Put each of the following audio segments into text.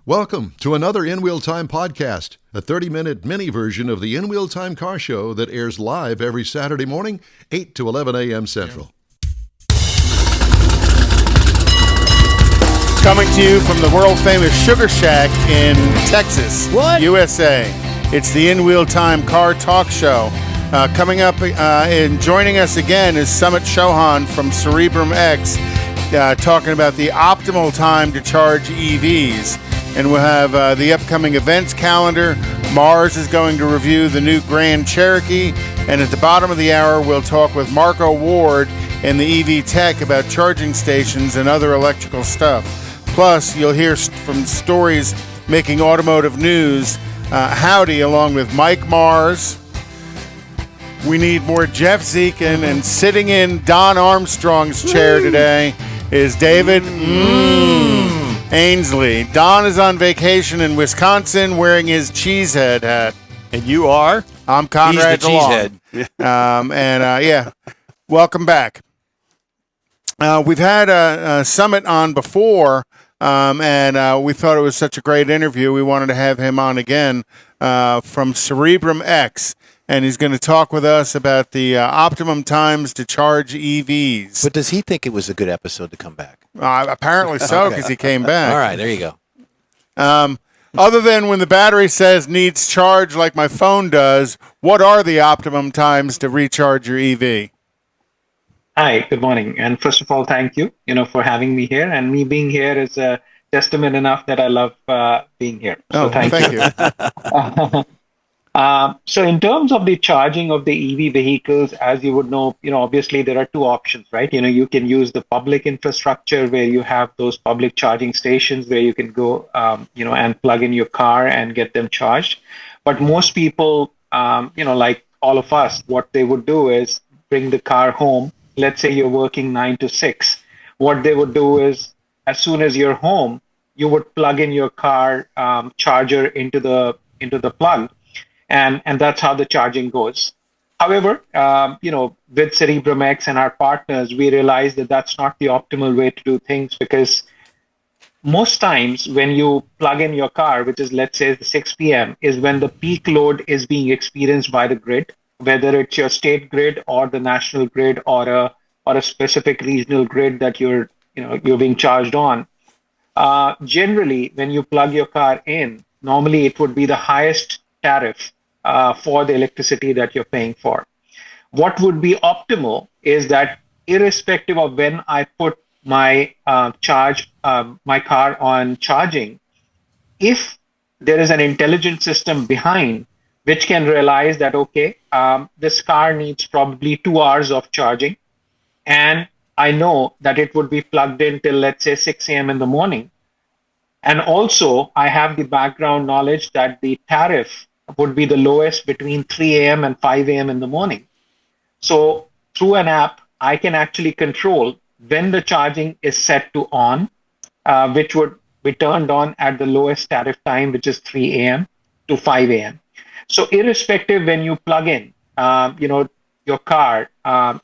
Welcome to another In Wheel Time podcast, a 30-minute mini version of the In Wheel Time car show that airs live every Saturday morning, 8 to 11 a.m. Central. Coming to you from the world-famous Sugar Shack in Texas, USA. It's the In Wheel Time car talk show. Coming up and joining us again is Sumit Chauhan from CerebrumX, talking about the optimal time to charge EVs. And we'll have the upcoming events calendar. Mars is going to review the new Grand Cherokee. And at the bottom of the hour, we'll talk with Marco Ward and the EV Tech about charging stations and other electrical stuff. Plus, you'll hear from stories making automotive news. Howdy, along with Mike Mars. We need more Jeff Zekin. And sitting in Don Armstrong's chair today is David Ainsley. Don is on vacation in Wisconsin wearing his cheesehead hat. And you are? I'm Conrad He's the cheesehead. Welcome back. We've had Sumit on before, and we thought it was such a great interview. We wanted to have him on again from CerebrumX. And he's going to talk with us about the optimum times to charge EVs. But does he think it was a good episode to come back? Apparently so, because he came back. All right, there you go. Other than when the battery says needs charge like my phone does, what are the optimum times to recharge your EV? Hi, good morning. And first of all, thank you, for having me here. And me being here is a testament enough that I love being here. So thank you. So in terms of the charging of the EV vehicles, as you would know, obviously there are two options, right? You can use the public infrastructure where you have those public charging stations where you can go, and plug in your car and get them charged. But most people, like all of us, what they would do is bring the car home. Let's say you're working 9 to 6. What they would do is, as soon as you're home, you would plug in your car charger into the plug. And that's how the charging goes. However, with CerebrumX and our partners, we realize that that's not the optimal way to do things, because most times when you plug in your car, which is, let's say, 6 p.m., is when the peak load is being experienced by the grid, whether it's your state grid or the national grid or a specific regional grid that you're being charged on. Generally, when you plug your car in, normally it would be the highest tariff for the electricity that you're paying for. What would be optimal is that irrespective of when I put my my car on charging, if there is an intelligent system behind which can realize that, okay, this car needs probably 2 hours of charging, and I know that it would be plugged in till, let's say, 6 a.m. in the morning. And also, I have the background knowledge that the tariff would be the lowest between 3 a.m. and 5 a.m. in the morning. So through an app, I can actually control when the charging is set to on, which would be turned on at the lowest tariff time, which is 3 a.m. to 5 a.m. So irrespective when you plug in, your car,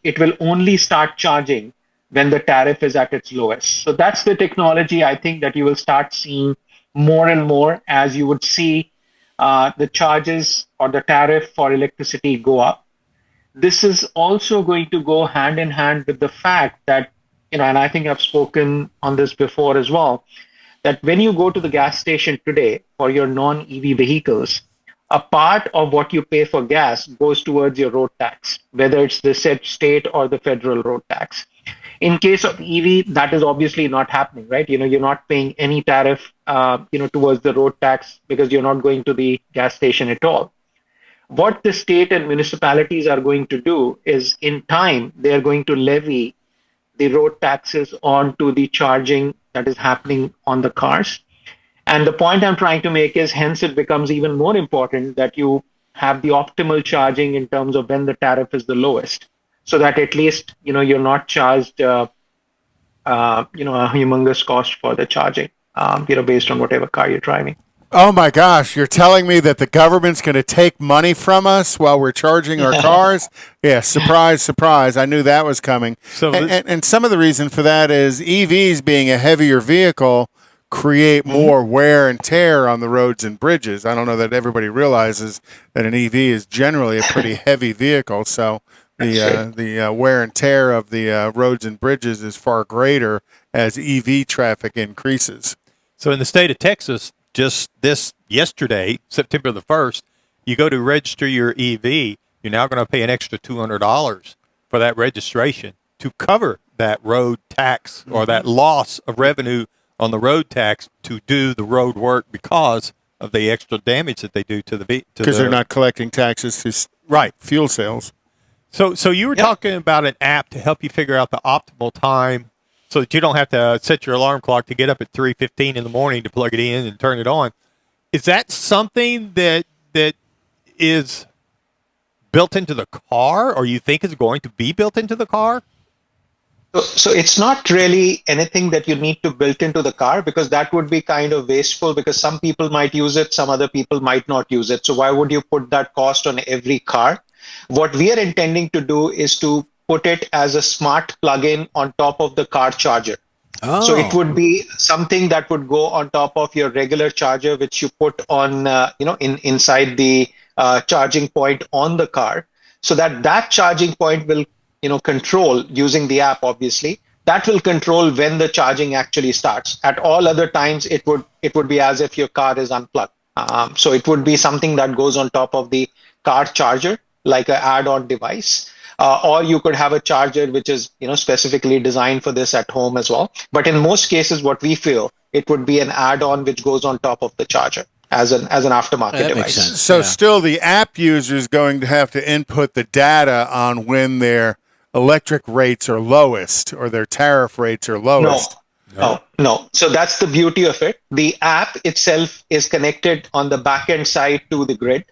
it will only start charging when the tariff is at its lowest. So that's the technology I think that you will start seeing more and more as you would see the charges or the tariff for electricity go up. This is also going to go hand in hand with the fact that, and I think I've spoken on this before as well, that when you go to the gas station today for your non-EV vehicles, a part of what you pay for gas goes towards your road tax, whether it's the said state or the federal road tax. In case of EV, that is obviously not happening, right? You're not paying any tariff, towards the road tax because you're not going to the gas station at all. What the state and municipalities are going to do is, in time, they are going to levy the road taxes onto the charging that is happening on the cars. And the point I'm trying to make is, hence it becomes even more important that you have the optimal charging in terms of when the tariff is the lowest, so that at least, you're not charged, a humongous cost for the charging, based on whatever car you're driving. Oh my gosh, you're telling me that the government's going to take money from us while we're charging our cars? Yeah, surprise, surprise. I knew that was coming. And some of the reason for that is EVs being a heavier vehicle create more wear and tear on the roads and bridges. I don't know that everybody realizes that an EV is generally a pretty heavy vehicle, so the wear and tear of the roads and bridges is far greater as EV traffic increases. So in the state of Texas, just this yesterday, September the 1st, you go to register your EV, you're now going to pay an extra $200 for that registration to cover that road tax or that loss of revenue on the road tax to do the road work because of the extra damage that they do to the because they're not collecting taxes through fuel sales. So you were talking about an app to help you figure out the optimal time so that you don't have to set your alarm clock to get up at 3:15 in the morning to plug it in and turn it on. Is that something that is built into the car, or you think is going to be built into the car? So it's not really anything that you need to build into the car, because that would be kind of wasteful, because some people might use it, some other people might not use it. So why would you put that cost on every car? What we are intending to do is to put it as a smart plug-in on top of the car charger. Oh. So it would be something that would go on top of your regular charger, which you put on, inside the charging point on the car, so that charging point will, control using the app. Obviously, that will control when the charging actually starts. At all other times, it would be as if your car is unplugged. So it would be something that goes on top of the car charger, like an add-on device. Or you could have a charger which is, specifically designed for this at home as well. But in most cases, what we feel, it would be an add-on which goes on top of the charger as an aftermarket That device. makes sense. So still the app user is going to have to input the data on when their electric rates are lowest or their tariff rates are lowest. No. So that's the beauty of it. The app itself is connected on the back-end side to the grid.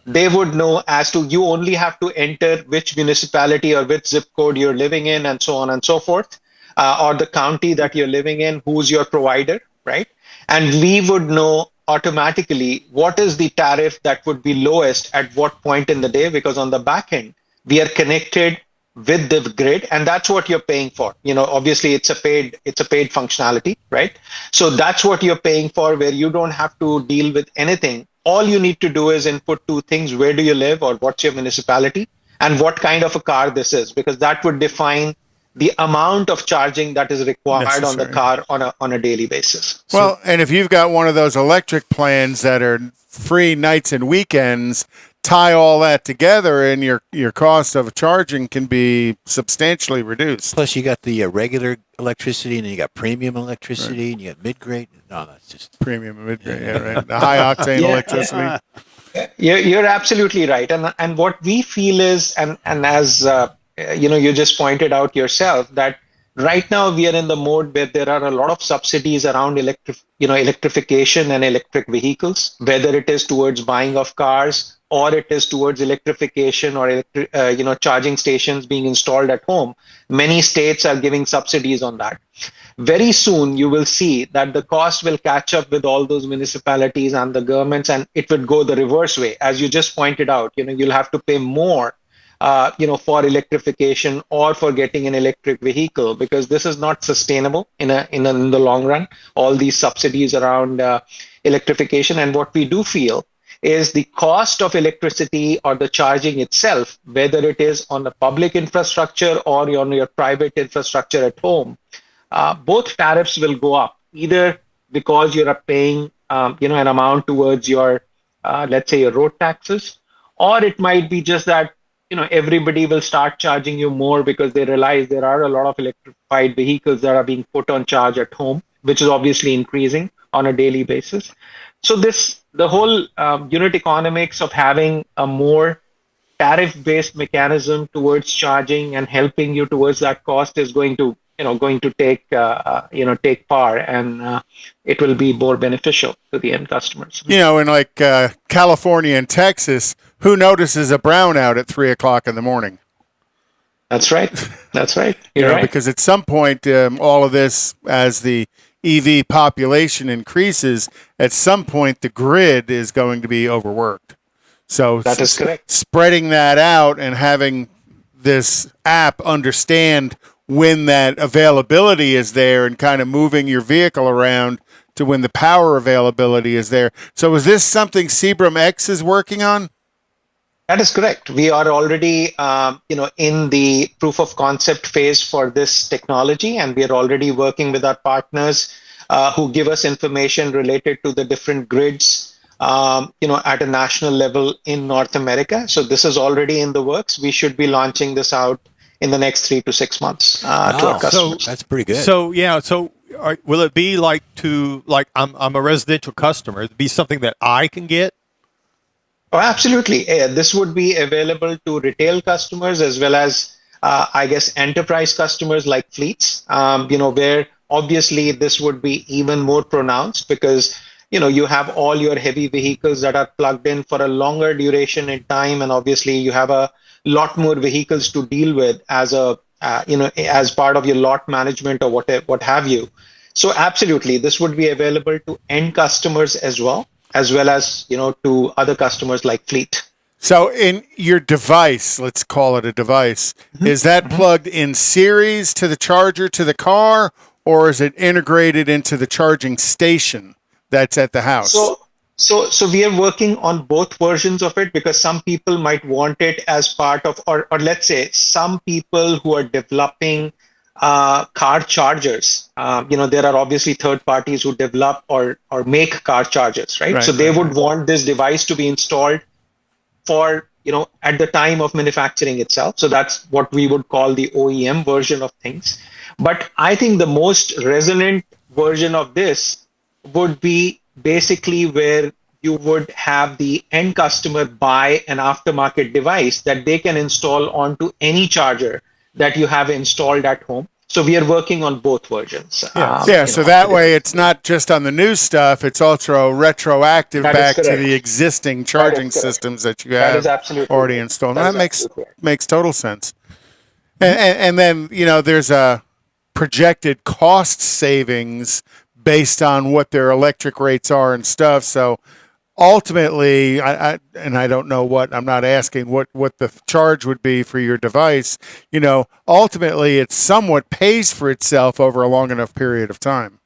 They would know as to, you only have to enter which municipality or which zip code you're living in, and so on and so forth, or the county that you're living in, who's your provider, right? And we would know automatically what is the tariff that would be lowest at what point in the day, because on the back end, we are connected with the grid, and that's what you're paying for. Obviously it's a paid functionality, right? So that's what you're paying for, where you don't have to deal with anything. All you need to do is input two things: where do you live, or what's your municipality, and what kind of a car this is, because that would define the amount of charging that is required on the car on a daily basis. Well, and if you've got one of those electric plans that are free nights and weekends, tie all that together, and your cost of charging can be substantially reduced. Plus, you got the regular electricity, and then you got premium electricity, and you got mid-grade. No, that's just premium and mid-grade, right? The high-octane electricity. You're absolutely right. And what we feel is, and as you just pointed out yourself, that right now we are in the mode where there are a lot of subsidies around electrification and electric vehicles, whether it is towards buying of cars, or it is towards electrification or charging stations being installed at home. Many states are giving subsidies on that. Very soon you will see that the cost will catch up with all those municipalities and the governments, and it would go the reverse way. As you just pointed out, you'll have to pay more for electrification or for getting an electric vehicle, because this is not sustainable in the long run, all these subsidies around electrification. And what we do feel is the cost of electricity or the charging itself, whether it is on the public infrastructure or on your private infrastructure at home, both tariffs will go up, either because you're paying an amount towards your, let's say, your road taxes, or it might be just that everybody will start charging you more because they realize there are a lot of electrified vehicles that are being put on charge at home, which is obviously increasing on a daily basis. So the whole unit economics of having a more tariff-based mechanism towards charging and helping you towards that cost is going to take par, and it will be more beneficial to the end customers. In like California and Texas, who notices a brownout at 3:00 in the morning? That's right. You're right. Because at some point, all of this, as the EV population increases, at some point the grid is going to be overworked. So that is correct. Spreading that out and having this app understand when that availability is there and kind of moving your vehicle around to when the power availability is there. So is this something CerebrumX is working on? That is correct. We are already, in the proof of concept phase for this technology, and we are already working with our partners who give us information related to the different grids, at a national level in North America. So this is already in the works. We should be launching this out in the next 3 to 6 months to our customers. That's pretty good. So will it be like I'm a residential customer? It'd be something that I can get? Oh, absolutely. This would be available to retail customers as well as, enterprise customers like fleets, where obviously this would be even more pronounced because, you have all your heavy vehicles that are plugged in for a longer duration in time. And obviously you have a lot more vehicles to deal with as as part of your lot management or what have you. So absolutely, this would be available to end customers as well as, to other customers like fleet. So in your device, let's call it a device, is that plugged in series to the charger to the car, or is it integrated into the charging station that's at the house? So we are working on both versions of it because some people might want it as part of, or let's say some people who are developing car chargers, there are obviously third parties who develop or make car chargers, right? So they would want this device to be installed for, at the time of manufacturing itself. So that's what we would call the OEM version of things. But I think the most resonant version of this would be basically where you would have the end customer buy an aftermarket device that they can install onto any charger that you have installed at home. So we are working on both versions. So that way it's not just on the new stuff, it's also retroactive back to the existing charging systems that you have already installed. That makes total sense. And then, there's a projected cost savings based on what their electric rates are and stuff. So ultimately, I don't know I'm not asking what the charge would be for your device. Ultimately, it somewhat pays for itself over a long enough period of time.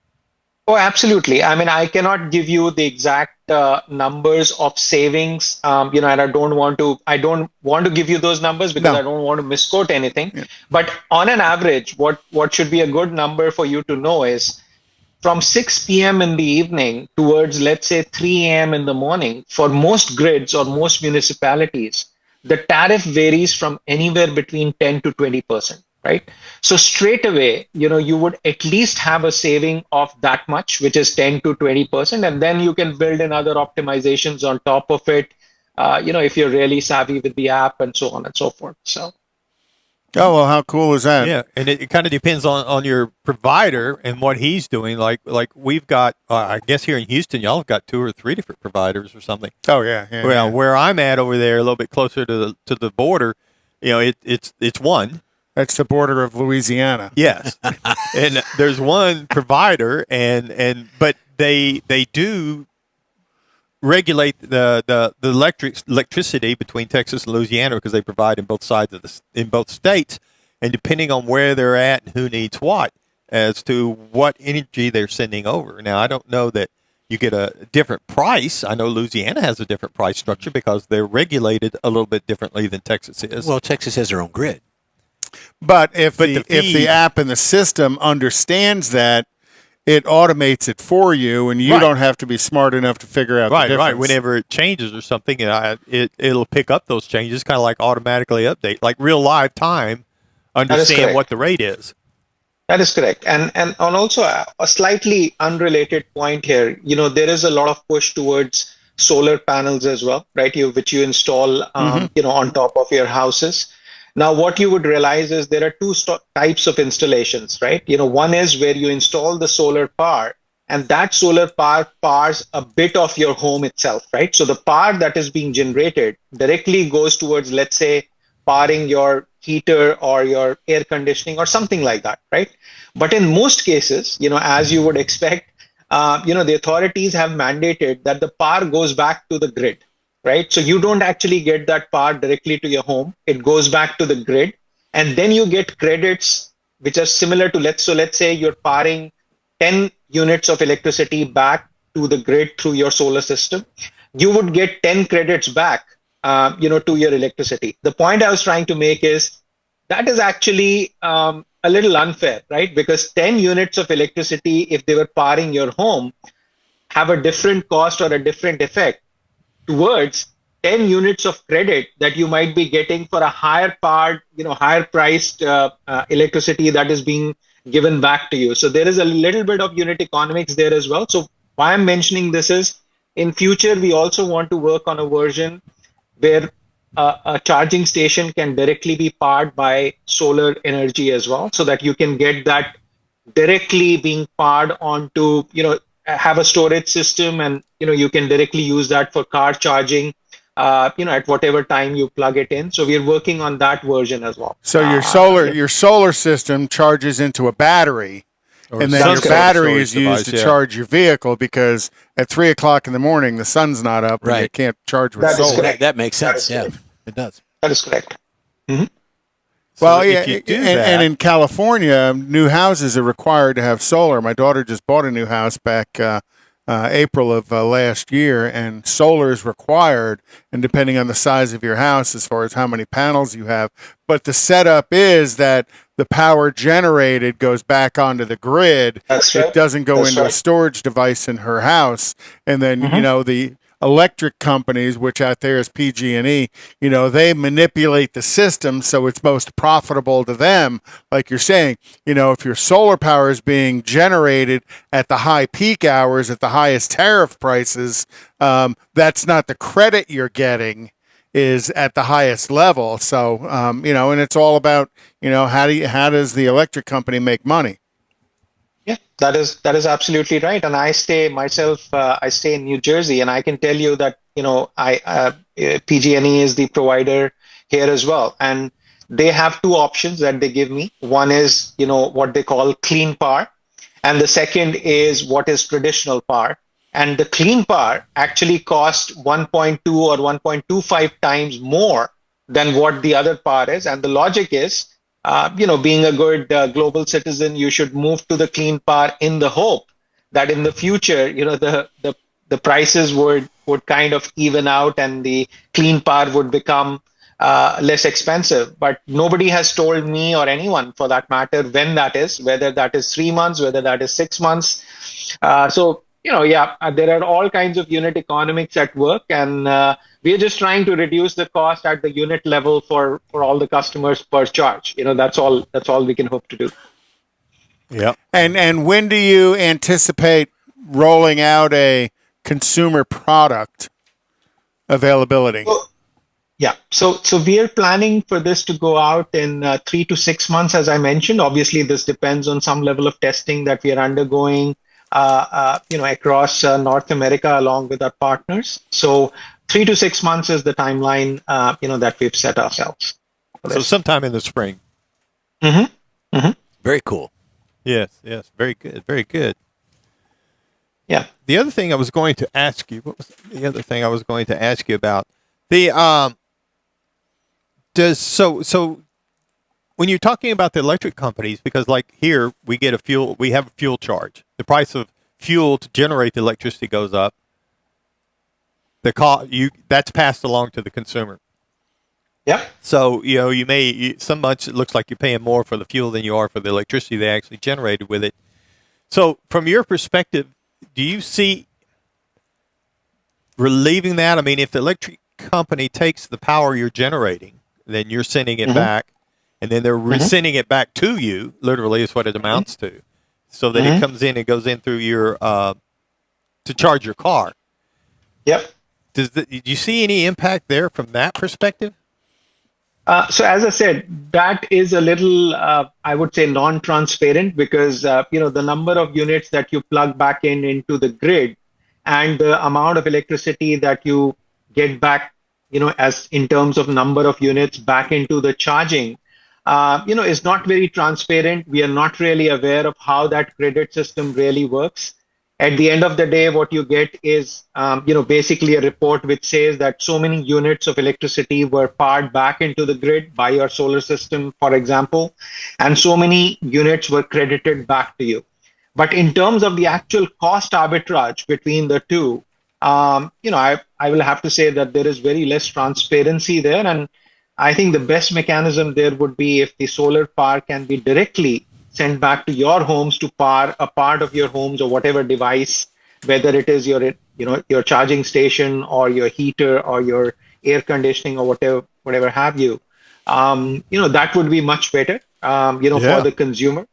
Oh, absolutely. I mean, I cannot give you the exact numbers of savings, and I don't want to give you those numbers because I don't want to misquote anything. Yeah. But on an average, what should be a good number for you to know is from 6 p.m. in the evening towards, let's say, 3 a.m. in the morning, for most grids or most municipalities, the tariff varies from anywhere between 10 to 20%, right? So straight away, you would at least have a saving of that much, which is 10 to 20%. And then you can build in other optimizations on top of it, if you're really savvy with the app and so on and so forth. So. Oh, well, how cool is that? Yeah, and it kind of depends on your provider and what he's doing. Like we've got, I guess here in Houston, y'all have got 2 or 3 different providers or something. Oh, yeah. Well, where I'm at over there, a little bit closer to the border, it's one. That's the border of Louisiana. Yes, and there's one provider, but they do regulate the electricity between Texas and Louisiana because they provide in both sides of in both states, and depending on where they're at and who needs what as to what energy they're sending over. Now, I don't know that you get a different price. I know Louisiana has a different price structure because they're regulated a little bit differently than Texas is. Well, Texas has their own grid. But if the app in the system understands that, it automates it for you, and you don't have to be smart enough to figure out the difference. Right. Whenever it changes or something, it'll pick up those changes, kind of like automatically update, like real live time, understand what the rate is. That is correct. And also a slightly unrelated point here, there is a lot of push towards solar panels as well, right? Which you install, on top of your houses. Now, what you would realize is there are 2 types of installations, right? One is where you install the solar power, and that solar power powers a bit of your home itself, right? So the power that is being generated directly goes towards, let's say, powering your heater or your air conditioning or something like that, right? But in most cases, as you would expect, the authorities have mandated that the power goes back to the grid. Right. So you don't actually get that power directly to your home. It goes back to the grid. And then you get credits which are similar to let's say you're powering 10 units of electricity back to the grid through your solar system, you would get 10 credits back, to your electricity. The point I was trying to make is that is actually a little unfair, right? Because 10 units of electricity, if they were powering your home, have a different cost or a different effect towards 10 units of credit that you might be getting for a higher powered, higher priced electricity that is being given back to you. So there is a little bit of unit economics there as well. So why I'm mentioning this is in future, we also want to work on a version where a charging station can directly be powered by solar energy as well, so that you can get that directly being powered onto, have a storage system, and you can directly use that for car charging, at whatever time you plug it in. So we're working on that version as well. So your solar system charges into a battery, and then your battery is used to charge your vehicle, because at 3 o'clock in the morning the sun's not up, and you can't charge with solar. That makes sense. Yeah, it does. That is correct. Mm-hmm. Well, and in California, new houses are required to have solar. My daughter just bought a new house back April of last year, and solar is required, and depending on the size of your house as far as how many panels you have. But the setup is that the power generated goes back onto the grid. That's right. It doesn't go into a storage device in her house. And then, the electric companies, which out there is PG&E, they manipulate the system so it's most profitable to them. Like you're saying, if your solar power is being generated at the high peak hours at the highest tariff prices, that's not the credit you're getting is at the highest level. So, and it's all about, how does the electric company make money? Yeah, that is absolutely right. And I stay in New Jersey, and I can tell you that, PG&E is the provider here as well. And they have two options that they give me. One is, what they call clean power. And the second is what is traditional power. And the clean power actually costs 1.2 or 1.25 times more than what the other power is. And the logic is, being a good global citizen, you should move to the clean power in the hope that in the future, the prices would kind of even out and the clean power would become less expensive. But nobody has told me, or anyone for that matter, when that is, whether that is 3 months, whether that is 6 months. There are all kinds of unit economics at work, and we're just trying to reduce the cost at the unit level for all the customers per charge. That's all we can hope to do. Yeah. And when do you anticipate rolling out a consumer product availability? So we are planning for this to go out in 3 to 6 months, as I mentioned. Obviously, this depends on some level of testing that we are undergoing, across North America along with our partners. So 3 to 6 months is the timeline, that we've set ourselves. So sometime in the spring. Mm-hmm. Mm-hmm. Very cool. Yes. Very good. Very good. Yeah. The other thing I was going to ask you, what was the other thing I was going to ask you about? So when you're talking about the electric companies, because like here we have a fuel charge. The price of fuel to generate the electricity goes up. That's passed along to the consumer. Yeah. So some months it looks like you're paying more for the fuel than you are for the electricity they actually generated with it. So from your perspective, do you see relieving that? I mean, if the electric company takes the power you're generating, then you're sending it back, and then they're sending it back to you, literally is what it amounts to, so that it comes in and goes in through your, to charge your car. Yep. Do you see any impact there from that perspective? So as I said, that is a little, I would say, non-transparent, because, the number of units that you plug back into the grid and the amount of electricity that you get back, as in terms of number of units back into the charging, is not very transparent. We are not really aware of how that credit system really works. At the end of the day, what you get is, basically a report which says that so many units of electricity were powered back into the grid by your solar system, for example, and so many units were credited back to you. But in terms of the actual cost arbitrage between the two, I will have to say that there is very less transparency there. And I think the best mechanism there would be if the solar power can be directly sent back to your homes to power a part of your homes or whatever device, whether it is your charging station or your heater or your air conditioning or whatever have you. That would be much better, for the consumer.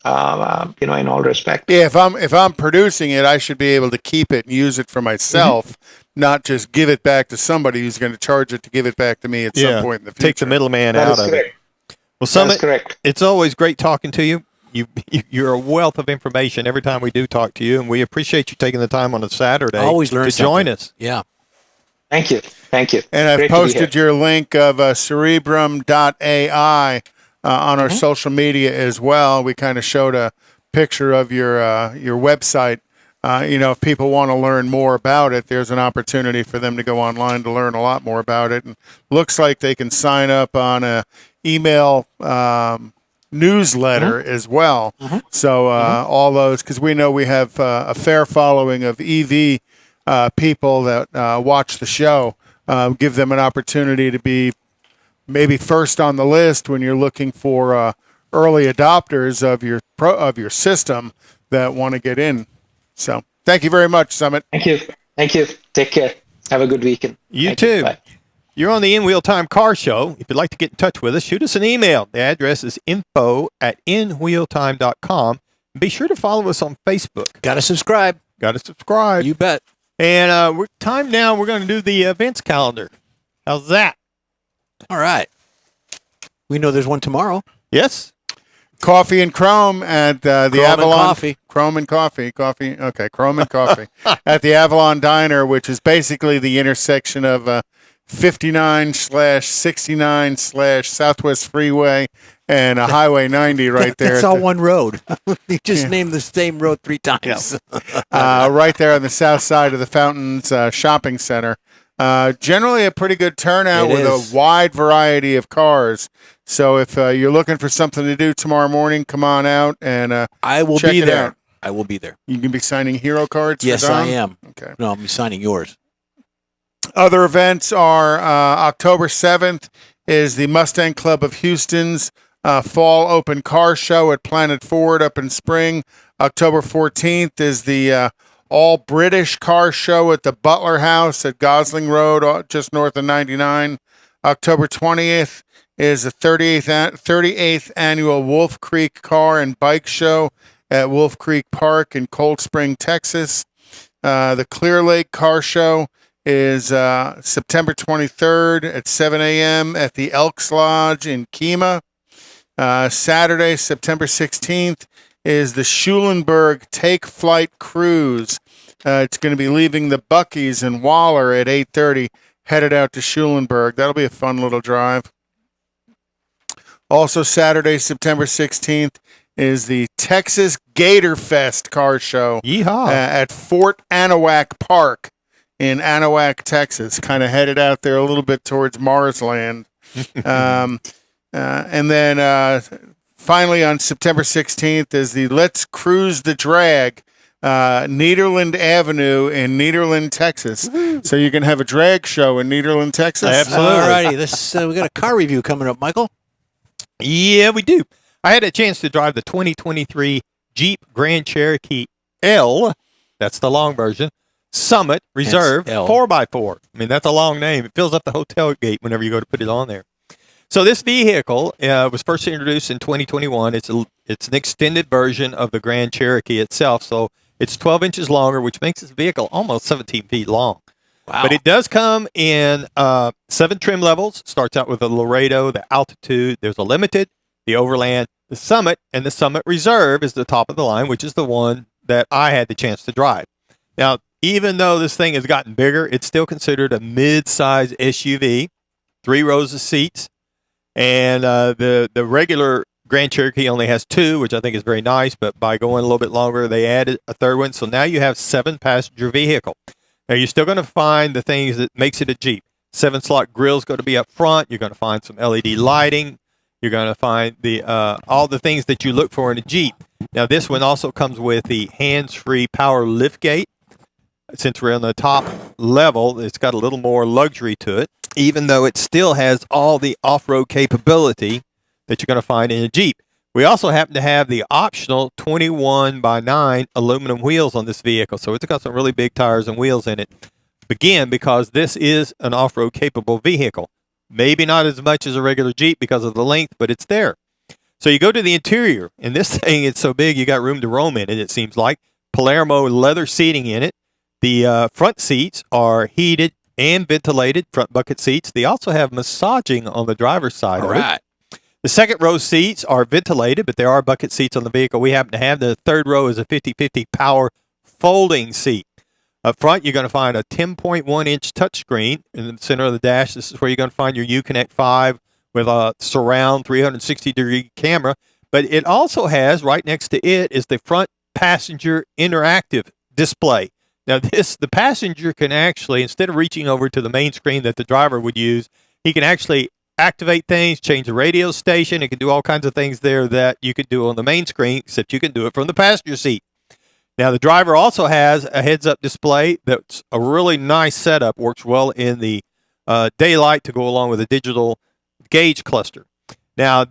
In all respect. Yeah, if I'm producing it, I should be able to keep it and use it for myself, not just give it back to somebody who's going to charge it to give it back to me at some point in the future. Take the middleman That out is of correct. it. Well, Sumit, correct. It's always great talking to you. You're a wealth of information every time we do talk to you, and we appreciate you taking the time on a Saturday always learn to join something. us. Yeah. Thank you. And I've Great posted your link of cerebrum.ai on our social media as well. We kind of showed a picture of your website. If people want to learn more about it, there's an opportunity for them to go online to learn a lot more about it. And looks like they can sign up on a email newsletter as well. So all those, because we know we have a fair following of EV people that watch the show, give them an opportunity to be maybe first on the list when you're looking for early adopters of your system that want to get in. So thank you very much, Sumit. Thank you. Take care. Have a good weekend. You too. Bye. You're on the In Wheel Time Car Show. If you'd like to get in touch with us, shoot us an email. The address is info@inwheeltime.com. Be sure to follow us on Facebook. Got to subscribe. You bet. And we're going to do the events calendar. How's that? All right. We know there's one tomorrow. Yes. Coffee and Chrome at the Chrome Avalon. and coffee. Chrome and coffee. Okay, Chrome and coffee at the Avalon Diner, which is basically the intersection of 59/69/Southwest Freeway and Highway 90 right there. It's all one road. You just named the same road 3 times. Right there on the south side of the Fountains Shopping Center. Generally a pretty good turnout with a wide variety of cars. So if you're looking for something to do tomorrow morning, come on out and I will check be it there. out. I will be there. You can be signing hero cards. Yes, for Don? I am. Okay. No, I'll be signing yours. Other events are October 7th is the Mustang Club of Houston's Fall Open Car Show at Planet Ford up in Spring. October 14th is the All British Car Show at the Butler House at Gosling Road, just north of 99. October 20th is the 38th Annual Wolf Creek Car and Bike Show at Wolf Creek Park in Cold Spring, Texas. The Clear Lake Car Show is September 23rd at 7 a.m. at the Elks Lodge in Kemah. Saturday, September 16th, is the Schulenburg Take Flight Cruise. It's going to be leaving the Buc-ee's in Waller at 8:30, headed out to Schulenburg. That'll be a fun little drive. Also Saturday, September 16th, is the Texas Gator Fest Car Show at Fort Anahuac Park in Anahuac, Texas, kind of headed out there a little bit towards Marsland. And then finally on September 16th is the Let's Cruise the Drag, Nederland Avenue in Nederland, Texas. So you can have a drag show in Nederland, Texas. Absolutely. All righty. We got a car review coming up, Michael. Yeah, we do. I had a chance to drive the 2023 Jeep Grand Cherokee L. That's the long version. Summit Reserve 4x4. I mean, that's a long name. It fills up the hotel gate whenever you go to put it on there. So this vehicle was first introduced in 2021. It's an extended version of the Grand Cherokee itself. So it's 12 inches longer, which makes this vehicle almost 17 feet long. Wow. But it does come in 7 trim levels. Starts out with the Laredo, the Altitude. There's a Limited, the Overland, the Summit, and the Summit Reserve is the top of the line, which is the one that I had the chance to drive. Now, even though this thing has gotten bigger, it's still considered a mid-size SUV, 3 rows of seats, and the regular Grand Cherokee only has 2, which I think is very nice, but by going a little bit longer, they added a 3rd one, so now you have 7-passenger vehicle. Now, you're still going to find the things that makes it a Jeep. 7-slot grill's going to be up front. You're going to find some LED lighting. You're going to find the all the things that you look for in a Jeep. Now, this one also comes with the hands-free power liftgate. Since we're on the top level, it's got a little more luxury to it, even though it still has all the off-road capability that you're going to find in a Jeep. We also happen to have the optional 21x9 aluminum wheels on this vehicle, so it's got some really big tires and wheels in it. Again, because this is an off-road capable vehicle. Maybe not as much as a regular Jeep because of the length, but it's there. So you go to the interior, and this thing is so big you got room to roam in it, it seems like. Palermo leather seating in it. The front seats are heated and ventilated, front bucket seats. They also have massaging on the driver's side. All right. The second row seats are ventilated, but there are bucket seats on the vehicle we happen to have. The third row is a 50/50 power folding seat. Up front, you're going to find a 10.1-inch touchscreen in the center of the dash. This is where you're going to find your Uconnect 5 with a surround 360-degree camera. But it also has, right next to it, is the front passenger interactive display. Now, the passenger can actually, instead of reaching over to the main screen that the driver would use, he can actually activate things, change the radio station. It can do all kinds of things there that you could do on the main screen, except you can do it from the passenger seat. Now, the driver also has a heads-up display that's a really nice setup, works well in the daylight to go along with a digital gauge cluster. Now,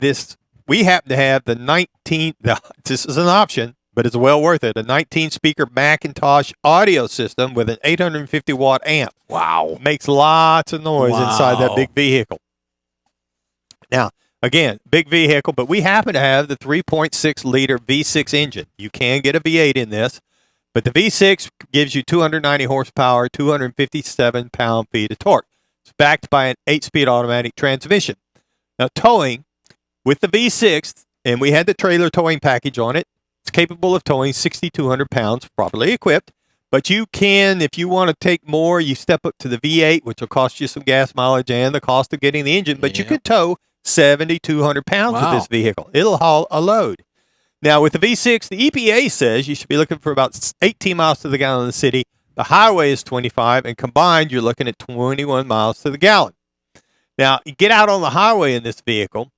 we happen to have this is an option, but it's well worth it, a 19-speaker Macintosh audio system with an 850-watt amp. Wow. Makes lots of noise inside that big vehicle. Now, again, big vehicle, but we happen to have the 3.6-liter V6 engine. You can get a V8 in this, but the V6 gives you 290 horsepower, 257 pound-feet of torque. It's backed by an 8-speed automatic transmission. Now, towing with the V6, and we had the trailer towing package on it, it's capable of towing 6,200 pounds, properly equipped. But you can, if you want to take more, you step up to the V8, which will cost you some gas mileage and the cost of getting the engine. But you could tow 7,200 pounds with this vehicle. It'll haul a load. Now, with the V6, the EPA says you should be looking for about 18 miles to the gallon in the city. The highway is 25, and combined, you're looking at 21 miles to the gallon. Now, you get out on the highway in this vehicle.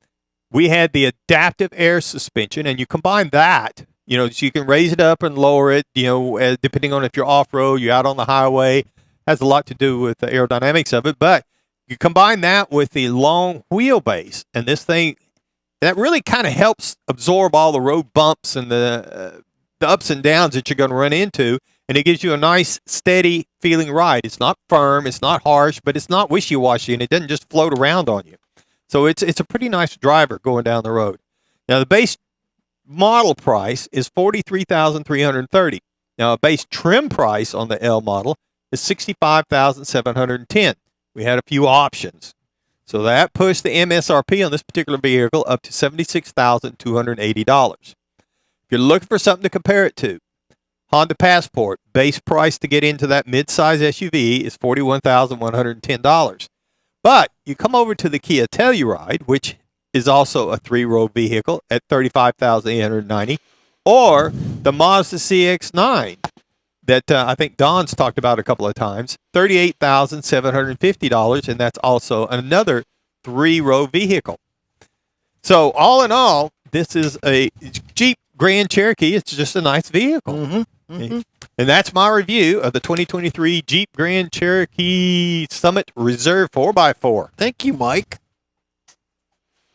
We had the adaptive air suspension, and you combine that, so you can raise it up and lower it, depending on if you're off-road, you're out on the highway. Has a lot to do with the aerodynamics of it, but you combine that with the long wheelbase, and this thing, that really kind of helps absorb all the road bumps and the ups and downs that you're going to run into, and it gives you a nice, steady feeling ride. It's not firm, it's not harsh, but it's not wishy-washy, and it doesn't just float around on you. So it's a pretty nice driver going down the road. Now, the base model price is $43,330. Now, a base trim price on the L model is $65,710. We had a few options. So that pushed the MSRP on this particular vehicle up to $76,280. If you're looking for something to compare it to, Honda Passport, base price to get into that midsize SUV is $41,110. But you come over to the Kia Telluride, which is also a 3-row vehicle at $35,890, or the Mazda CX-9 that I think Don's talked about a couple of times, $38,750, and that's also another 3-row vehicle. So all in all, this is a Jeep Grand Cherokee. It's just a nice vehicle. Mm-hmm, mm-hmm. And that's my review of the 2023 Jeep Grand Cherokee Summit Reserve 4x4. Thank you, Mike.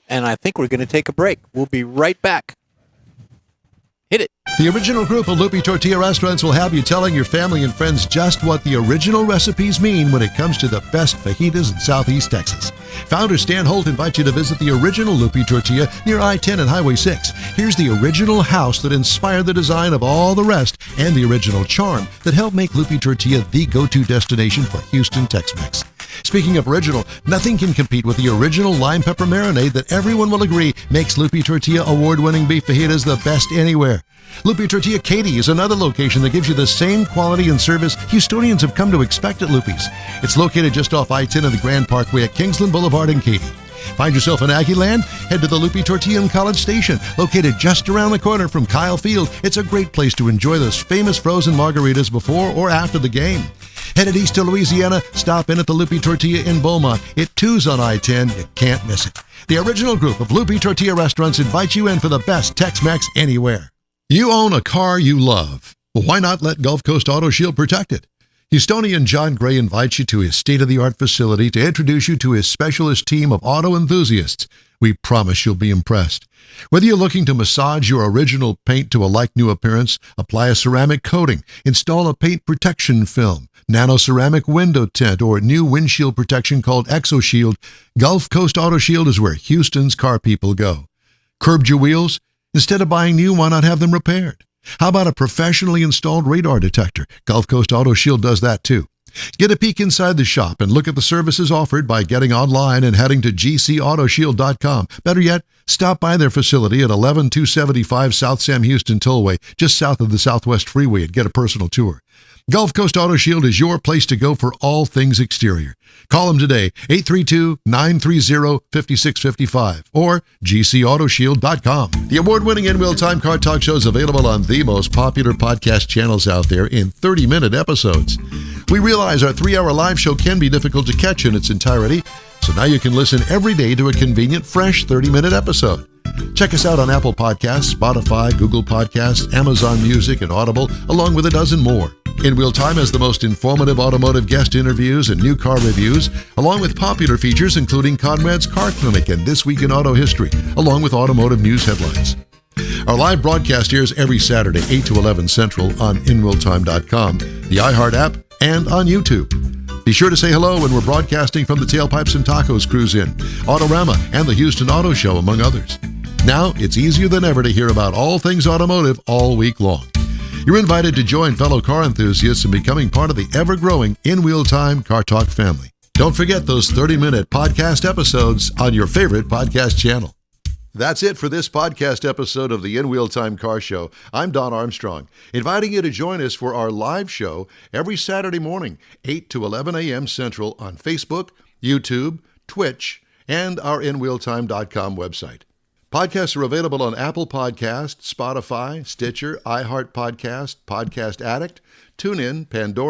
And I think we're going to take a break. We'll be right back. Hit it. The original group of Loopy Tortilla restaurants will have you telling your family and friends just what the original recipes mean when it comes to the best fajitas in Southeast Texas. Founder Stan Holt invites you to visit the original Loopy Tortilla near I-10 and Highway 6. Here's the original house that inspired the design of all the rest and the original charm that helped make Loopy Tortilla the go-to destination for Houston Tex-Mex. Speaking of original, nothing can compete with the original lime pepper marinade that everyone will agree makes Loopy Tortilla award-winning beef fajitas the best anywhere. Loopy Tortilla Katy is another location that gives you the same quality and service Houstonians have come to expect at Loopy's. It's located just off I-10 and the Grand Parkway at Kingsland Boulevard in Katy. Find yourself in Aggie Land? Head to the Loopy Tortilla in College Station, located just around the corner from Kyle Field. It's a great place to enjoy those famous frozen margaritas before or after the game. Headed east to Louisiana, stop in at the Loopy Tortilla in Beaumont. It too's on I-10. You can't miss it. The original group of Loopy Tortilla restaurants invites you in for the best Tex-Mex anywhere. You own a car you love. Well, why not let Gulf Coast Auto Shield protect it? Houstonian John Gray invites you to his state-of-the-art facility to introduce you to his specialist team of auto enthusiasts. We promise you'll be impressed. Whether you're looking to massage your original paint to a like-new appearance, apply a ceramic coating, install a paint protection film, nano-ceramic window tint, or new windshield protection called ExoShield, Gulf Coast Auto Shield is where Houston's car people go. Curbed your wheels? Instead of buying new, why not have them repaired? How about a professionally installed radar detector? Gulf Coast Auto Shield does that too. Get a peek inside the shop and look at the services offered by getting online and heading to gcautoshield.com. Better yet, stop by their facility at 11275 South Sam Houston Tollway, just south of the Southwest Freeway, and get a personal tour. Gulf Coast Auto Shield is your place to go for all things exterior. Call them today, 832-930-5655 or gcautoshield.com. The award-winning In-Wheel Time Car Talk Show is available on the most popular podcast channels out there in 30-minute episodes. We realize our 3-hour live show can be difficult to catch in its entirety, so now you can listen every day to a convenient, fresh 30-minute episode. Check us out on Apple Podcasts, Spotify, Google Podcasts, Amazon Music, and Audible, along with a dozen more. In-Wheel Time has the most informative automotive guest interviews and new car reviews, along with popular features including Conrad's Car Clinic and This Week in Auto History, along with automotive news headlines. Our live broadcast airs every Saturday, 8 to 11 Central on InWheelTime.com, the iHeart app, and on YouTube. Be sure to say hello when we're broadcasting from the Tailpipes and Tacos Cruise Inn, Autorama, and the Houston Auto Show, among others. Now, it's easier than ever to hear about all things automotive all week long. You're invited to join fellow car enthusiasts in becoming part of the ever-growing In-Wheel Time Car Talk family. Don't forget those 30-minute podcast episodes on your favorite podcast channel. That's it for this podcast episode of the In-Wheel Time Car Show. I'm Don Armstrong, inviting you to join us for our live show every Saturday morning, 8 to 11 a.m. Central on Facebook, YouTube, Twitch, and our InWheelTime.com website. Podcasts are available on Apple Podcasts, Spotify, Stitcher, iHeart Podcast, Podcast Addict, TuneIn, Pandora,